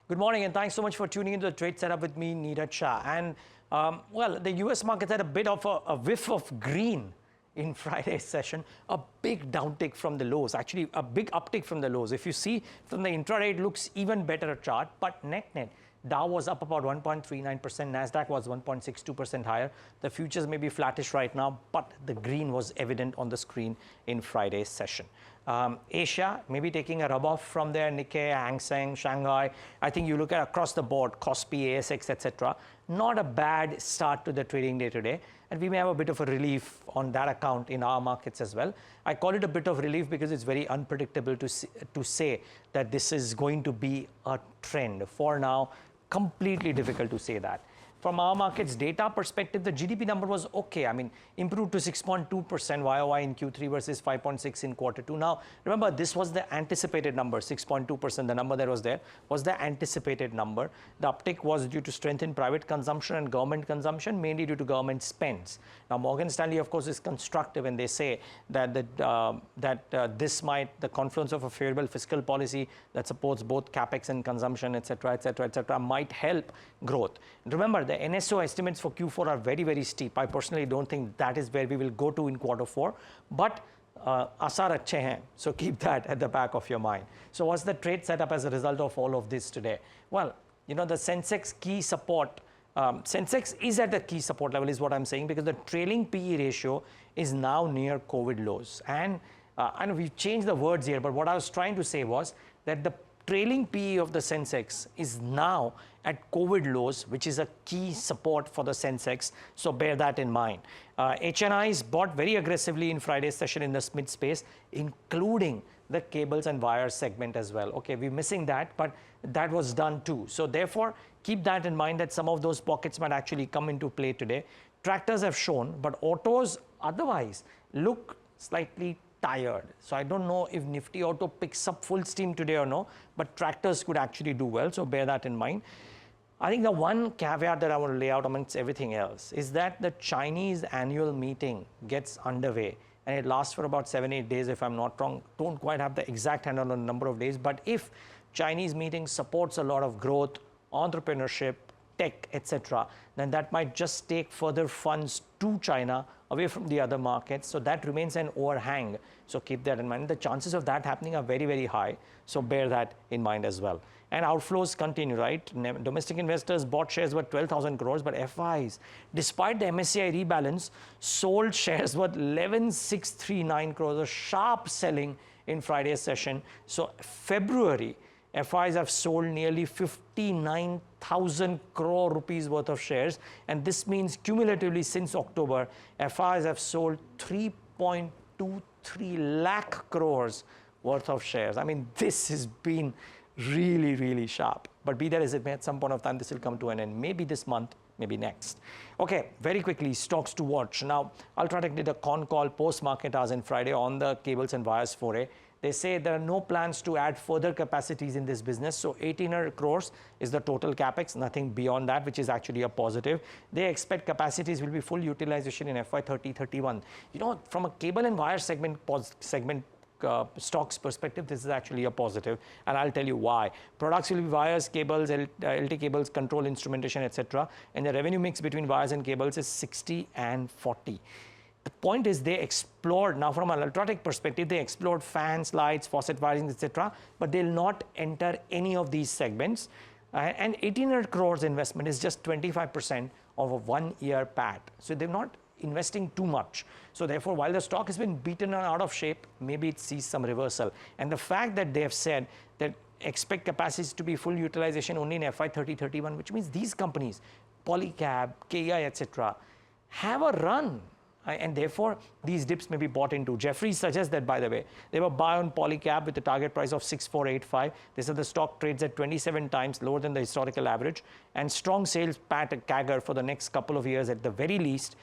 Good morning, and thanks so much for tuning into the Trade Setup with me, Neeraj Shah. And well, the US markets had a bit of a whiff of green in Friday's session, a big downtick from the lows, actually a big uptick from the lows. If you see from the intraday, it looks even better a chart, but net, Dow was up about 1.39%, Nasdaq was 1.62% higher. The futures may be flattish right now, but the green was evident on the screen in Friday's session. Asia maybe taking a rub off from there, Nikkei, Hang Seng, Shanghai. I think you look at across the board, Kospi, ASX, etc. Not a bad start to the trading day today, and we may have a bit of a relief on that account in our markets as well. I call it a bit of relief because it's very unpredictable to say that this is going to be a trend. For now, completely difficult to say that. From our markets data perspective, the GDP number was okay. I mean, improved to 6.2% YOY in Q3 versus 5.6 in Q2. Now, remember, this was the anticipated number, 6.2%. The number that was there was the anticipated number. The uptick was due to strength in private consumption and government consumption, mainly due to government spends. Now, Morgan Stanley, of course, is constructive, and they say that this might, the confluence of a favorable fiscal policy that supports both capex and consumption, etc., might help growth. And remember, the NSO estimates for Q4 are very, very steep. I personally don't think that is where we will go to in Q4, but asar achhe hain, so keep that at the back of your mind. So what's the trade setup as a result of all of this today? Well, you know, the Sensex key support, Sensex is at the key support level is what I'm saying, because the trailing PE ratio is now near COVID lows. And I know we've changed the words here, but what I was trying to say was that the trailing PE of the Sensex is now at COVID lows, which is a key support for the Sensex. So bear that in mind. HNIs bought very aggressively in Friday's session in the mid space, including the cables and wires segment as well. Okay, we're missing that, but that was done too. So therefore, keep that in mind that some of those pockets might actually come into play today. Tractors have shown, but autos otherwise look slightly tired. So I don't know if Nifty Auto picks up full steam today or no, but tractors could actually do well. So bear that in mind. I think the one caveat that I want to lay out amongst everything else is that the Chinese annual meeting gets underway, and it lasts for about 7-8 days, if I'm not wrong. Don't quite have the exact handle on the number of days, but if Chinese meeting supports a lot of growth, entrepreneurship, tech, etc., then that might just take further funds to China away from the other markets. So that remains an overhang. So keep that in mind. The chances of that happening are very, very high. So bear that in mind as well. And outflows continue, right? Domestic investors bought shares worth 12,000 crores, but FIs, despite the MSCI rebalance, sold shares worth 11,639 crores, a sharp selling in Friday's session. So February, FIs have sold nearly 59,000 crore rupees worth of shares, and this means cumulatively since October, FIs have sold 3.23 lakh crores worth of shares. I mean, this has been really, really sharp. But be that as it may, at some point of time, this will come to an end. Maybe this month, maybe next. Okay, very quickly, stocks to watch. Now, Ultratech did a con call post-market hours on Friday on the cables and wires foray. They say there are no plans to add further capacities in this business. So 1,800 crores is the total capex, nothing beyond that, which is actually a positive. They expect capacities will be full utilization in FY 30-31. You know, from a cable and wire segment stocks perspective, this is actually a positive, and I'll tell you why. Products will be wires, cables, LT cables, control instrumentation, etc. And the revenue mix between wires and cables is 60 and 40. The point is they explored, now from an Ultratech perspective, they explored fans, lights, faucet wirings, etc., but they'll not enter any of these segments. And 1,800 crores investment is just 25% of a 1-year PAT. So they're not investing too much. So therefore, while the stock has been beaten and out of shape, maybe it sees some reversal. And the fact that they have said that expect capacities to be full utilization only in FY 30-31, which means these companies, Polycab, KEI, etc., have a run. And therefore, these dips may be bought into. Jefferies suggests that, by the way, they were buy on Polycab with a target price of 6,485. They said the stock trades at 27 times lower than the historical average, and strong sales PAT CAGR for the next couple of years at the very least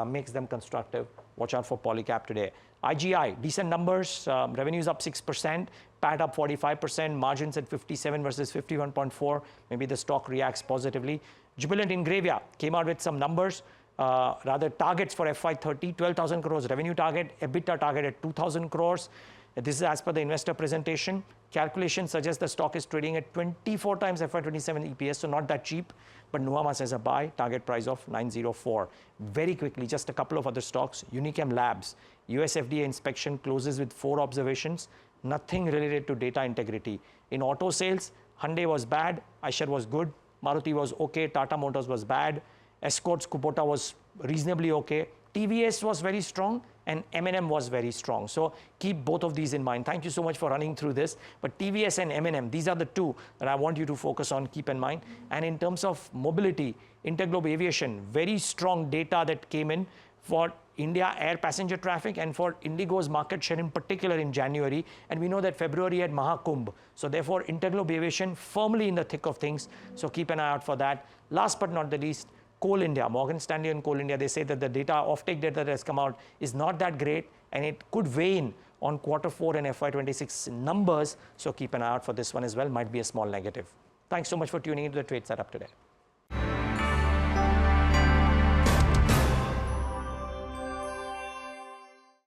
makes them constructive. Watch out for Polycab today. IGI, decent numbers, revenues up 6%, PAT up 45%, margins at 57 versus 51.4. Maybe the stock reacts positively. Jubilant Ingravia came out with some numbers. Rather targets for FY 30, 12,000 crores revenue target, EBITDA target at 2,000 crores. This is as per the investor presentation. Calculations suggest the stock is trading at 24 times FY27 EPS, so not that cheap. But Nuvama says a buy, target price of 904. Very quickly, just a couple of other stocks. Unichem Labs, US FDA inspection closes with 4 observations, nothing related to data integrity. In auto sales, Hyundai was bad, Eicher was good, Maruti was okay, Tata Motors was bad, Escorts Kubota was reasonably okay, TVS was very strong, and M&M was very strong. So keep both of these in mind. Thank you so much for running through this. But TVS and M&M, these are the two that I want you to focus on, keep in mind. And in terms of mobility, Interglobe Aviation, very strong data that came in for India air passenger traffic and for Indigo's market share in particular in January. And we know that February had Mahakumbh. So therefore, Interglobe Aviation firmly in the thick of things. So keep an eye out for that. Last but not the least, Coal India, Morgan Stanley and Coal India, they say that the data, offtake data that has come out is not that great and it could wane on Q4 and FY26 numbers. So keep an eye out for this one as well, might be a small negative. Thanks so much for tuning into the Trade Setup today.